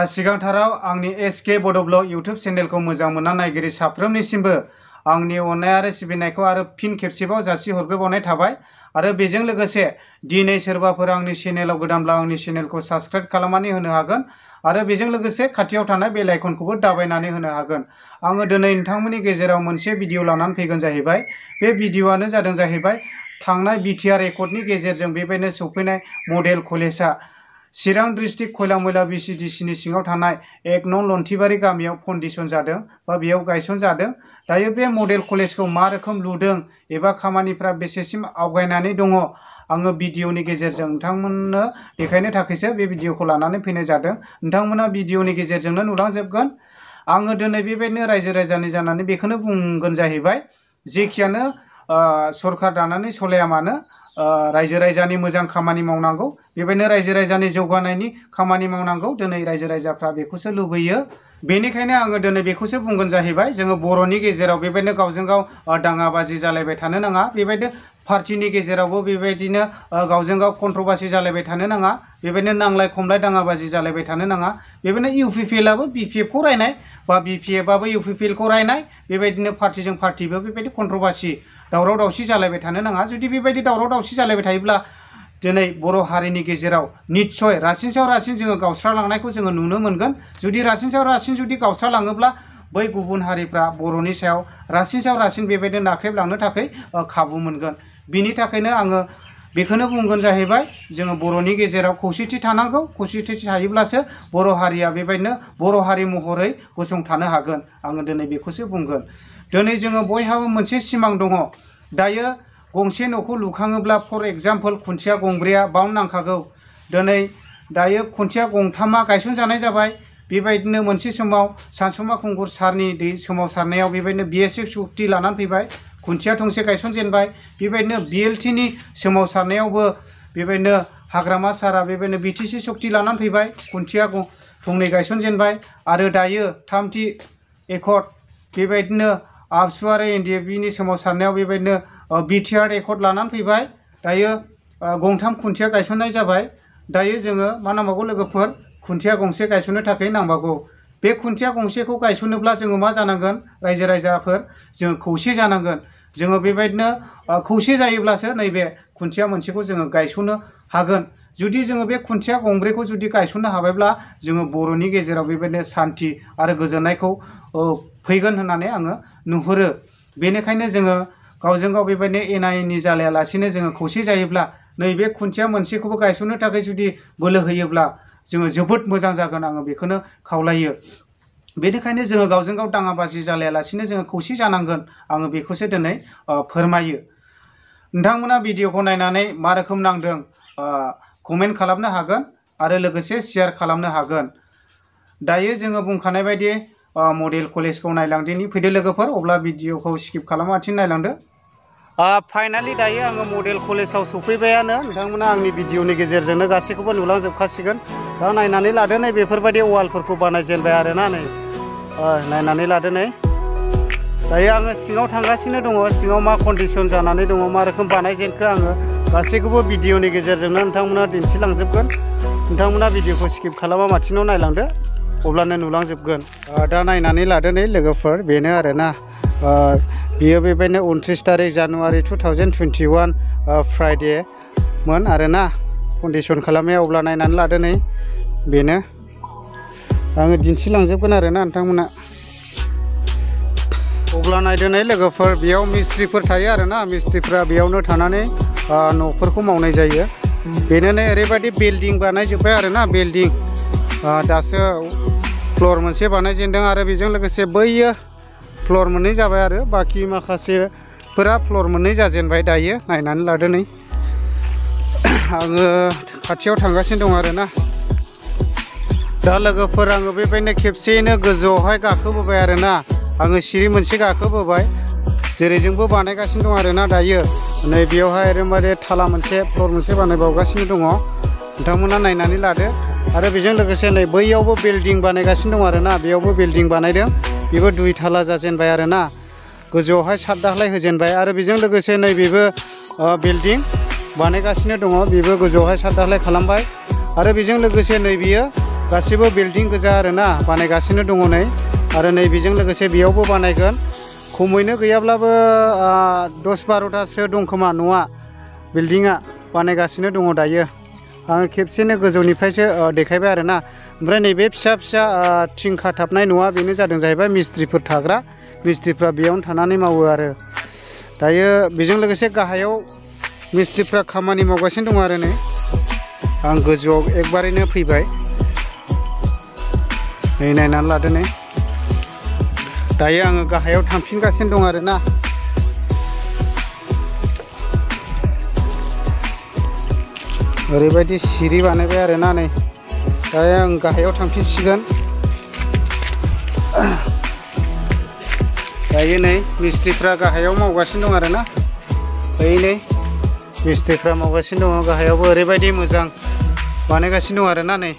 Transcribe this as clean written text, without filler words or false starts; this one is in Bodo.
सिगांथाराव आंनि एसके बड' ब्लग यूट्यूब चेनेलखौ मोजां मोनना नायगिरि साफ्रोमनिसिमबो आंनि अननाय आरो सिबिनायखौ आरो फिन खेबसेबाव जासि हरग्रोबावनाय थाबाय। आरो बेजों लोगोसे दिनै सोरबाफोर आंनि चेनेलाव गोदानब्ला आंनि चेनेलखौ साबस्क्राइब खालामनानै होनो हागोन आरो बेजों लोगोसे खाथियाव थानाय बेल आइकनखौबो दाबायनानै होनो हागोन। आङो दिनै नोंथांमोननि गेजेराव मोनसे भिडिअ लानानै फैगोन जाहैबाय। बे भिडिअआनो जादों जाहैबाय थांनाय बिटिआर रेकर्डनि गेजेरजों बेबायदिनो सौफैनाय मडेल कलेजआ चिरां डिस्ट्रिक्ट खयलामयला बिसिडिसिनि सिङाव थानाय 1 नं लन्थिबारि गामियाव फाउन्डेसन जादों बा बेयाव गायसन जादों। दायो बे मडेल कलेजखौ मा रोखोम लुदों एबा खामानिफ्रा बेसेसिम आवगायनानै दङ आङो भिडिअनि गेजेरजों नोंथांमोननो देखायनो थाखायसो बे भिडिअखौ लानानै फैनाय जादों। नोंथांमोना भिडिअनि गेजेरजोंनो नुलांजोबगोन। आङो दिनै बेबायदिनो रायजो राजानि जानानै बेखौनो बुंगोन जाहैबाय जेखियानो सरकार दानानै सलाया मानो रायजो राजानि मोजां खामानि मावनांगौ, बेबायदिनो रायजो राजानि जौगानायनि खामानि मावनांगौ। दिनै रायजो राजाफ्रा बेखौसो लुबैयो। बेनिखायनो आङो दिनै बेखौसो बुंगोन जाहैबाय जोङो बर'नि गेजेराव बेबायदिनो गावजों गाव दाङाबाजि जालायबाय थानो नाङा। बेबायदिनो पार्टिनि गेजेरावबो बेबायदिनो गावजों गाव कन्ट्रभार्सि जालायबाय थानो नाङा। बेबायदिनो नांलाय खमलाय दाङाबाजि जालायबाय थानो नाङा। बेबायदिनो इउपिपिएलआबो बिपिएफखौ रायनाय बा बिपिएफआबो इउपिपिएलखौ रायनाय, बेबायदिनो पार्टिजों पार्टिबो बेबायदि कन्ट्रभार्सि दावराव दावसि जालायबाय थानो नाङा। जुदि बेबायदि दावराव दावसि जालायबाय थायोब्ला दिनै बर' हारिनि गेजेराव निस्सय रासिन सायाव रासिन जोङो गावस्रालांनायखौ जोङो नुनो मोनगोन। जुदि रासिन सायाव रासिन जुदि गावस्रालाङोब्ला बै गुबुन हारिफ्रा बर'नि सायाव रासिन बेबायदिनो नाख्रेबलांनो थाखाय खाबु मोनगोन। बिनि थाखायनो आङो बेखौनो बुंगोन जाहैबाय जोङो बर'नि गेजेराव खौसेथि थानांगौ। खौसेथि थायोब्लासो बर' हारिया बेबायदिनो बर' हारि महरै गसंथानो हागोन। आङो दिनै बेखौसो बुंगोन। दिनै जोङो बयहाबो मोनसे सिमां दङ। दायो गंसे न'खौ लुखाङोब्ला फर एग्जाम्पल खुन्थिया गंब्रैया बावनो नांखागौ। दायो खुन्थिया गंथामा गायसनजानाय जाबाय। बेबायदिनो मोनसे समाव सानसुमा खुंगुर सारनि दै सोमावसारनायाव बेबायदिनो बिएसएफ सक्ति लानानै फैबाय, खुन्थिया थंसे गायसनजेनबाय। बेबायदिनो बिएलटिनि सोमावसारनायावबो बेबायदिनो हाग्रामा सारा बेबायदिनो बिटिसि सक्ति लानानै फैबाय, खुन्थिया थंनै गायसनजेनबाय। आरो दायो थामथि एकर्ड बेबायदिनो आबसु आरो एनडिएफबिनि सोमावसारनायाव बेबायदिनो बिटिआर एकर्ड लानानै फैबाय। दायो गंथाम खुन्थिया गायसननाय जाबाय। दायो जोङो मा नांबावगौ लोगोफोर, खुन्थिया गंसे गायसननो थाखाय नांबावगौ। बे खुन्थिया गंसेखौ गायसननोब्ला जोङो मा जानांगोन, रायजो राजाफोर जोङो खौसे जानांगोन। जोङो बेबायदिनो खौसे जायोब्लासो नैबे खुन्थिया मोनसेखौ जोङो गायसननो हागोन। जुदि जोङो बे खुन्थिया गंब्रैखौ जुदि गायसननो हाबायब्ला जोङो बर'नि गेजेराव बेबायदिनो सान्थि आरो गोजोननायखौ फैगोन होननानै आङो नुहुरो। बेनिखायनो जोङो गावजों गाव बेबायदिनो एना एनि जालायालासिनो जोङो खौसे जायोब्ला नैबे खुन्थिया मोनसेखौबो गायसननो थाखाय जुदि बोलो होयोब्ला जोङो जोबोद मोजां जागोन। आङो बेखौनो खावलायो। बेनिखायनो जोङो गावजों गाव दाङाबाजि जालायालासिनो जोङो खौसे जानांगोन। आङो बेखौसो दिनै फोरमायो। नोंथांमोना भिडिअखौ नायनानै मा रोखोम नांदों कमेन्ट खालामनो हागोन आरो लोगोसे शेयार खालामनो हागोन। दायो जोङो बुंखानाय बायदि मडेल कलेजखौ नायलांदिनि फैदो लोगोफोर, अब्ला भिडिअखौ स्किप खालामालासिनो नायलांदो। फाइनालि दायो आङो मडेल कलेजाव सफैबायानो। नोंथांमोना आंनि भिडिअनि गेजेरजोंनो गासैखौबो नुलांजोबखासिगोन। दा नायनानै लादो, नै बेफोरबायदि वालफोरखौ बानायजेनबाय आरोना। नै नायनानै लादो। नै दायो आङो सिङाव थांगासिनो दङ। सिङाव मा कन्डिसन जानानै दङ, मा रोखोम बानायजेनखो आङो गासैखौबो भिडिअनि गेजेरजोंनो नोंथांमोना दिन्थिलांजोबगोन। नोंथांमोना भिडिअखौ स्किप खालामालासिनो नायलांदो, अब्लानो नुलांजोबगोन। दा नायनानै लादो नै लोगोफोर, बेनो आरोना। बियो बेबायदिनो 29 तारिख जानुवारि 2021 फ्राइडे मोन आरोना कन्डिसन खालामनाया। अब्ला नायनानै लादो नै बेनो, आङो दिन्थिलांजोबगोन आरोना नोंथांमोना। अब्ला नायदो नै लोगोफोर, बेयाव मिस्ट्रिफोर थायो आरोना। मिस्ट्रिफ्रा बेयावनो थानानै न'फोरखौ मावनाय जायो। बेनो नै ओरैबायदि बिल्डिं बानायजोब्बाय आरोना। बिल्डिं दासो फ्लर मोनसे बानायजेनदों आरो बेजों लोगोसे बैयो फ्लर मोननै जाबाय आरो बाखि माखासेफोरा फ्लर मोननै जाजेनबाय। दायो नायनानै लादो नै, आङो खाथियाव थांगासिनो दं आरोना। दा लोगोफोर आङो बेबायदिनो खेबसेयैनो गोजौआवहाय गाखोबोबाय आरोना। आङो सिरि मोनसे गाखोबोबाय, जेरैजोंबो बानायगासिनो दं आरोना। दायो नै बेयावहाय ओरैबायदि थाला मोनसे फ्लर मोनसे बानायबावगासिनो दङ। नोंथांमोना नायनानै लादो। आरो बेजों लोगोसे नै बैयावबो बिल्डिं बानायगासिनो दं आरोना। बेयावबो बिल्डिं बानायदों, बेबो 2 थाला जाजेनबाय आरोना। गोजौआवहाय 7 दालाय होजेनबाय आरो बेजों लोगोसे नैबेबो बिल्डिं बानायगासिनो दङ बेबो गोजौआवहाय 7 दालाय खालामबाय आरो बेजों लोगोसे नैबेयो गासिबो बिल्डिं गोजा आरोना बानायगासिनो दङ नै आरो नै बेजों लोगोसे बेयावबो बानायगोन खमैनो गैयाब्लाबो 10-12तासो दं खोमा न'आ बिल्डिंआ बानायगासिनो दङ दायो आङो खेबसेनो गोजौनिफ्रायसो देखायबाय आरोना ओमफ्राय नैबे फिसा फिसा थिं खाथाबनाय न'आ बेनो जादों जाहैबाय मिस्ट्रिफोर थाग्रा मिस्ट्रिफ्रा बेयावनो थानानै मावो आरो दायो बेजों लोगोसे गाहायाव मिस्ट्रिफ्रा खामानि मावगासिनो दङ आरो नै आं गोजौआव एकबारैनो फैबाय नै नायनानै लादो नै दायो आङो गाहायाव थांफिनगासिनो दं आरोना ओरैबायदि सिरि बानायबाय आरोना नै दायो आं गाहायाव थांफिनसिगोन दायो नै मिस्ट्रिफ्रा गाहायाव मावगासिनो दं आरोना ओइ नै मिस्ट्रिफ्रा मावगासिनो दङ गाहायावबो ओरैबायदि मोजां बानायगासिनो दं आरोना नै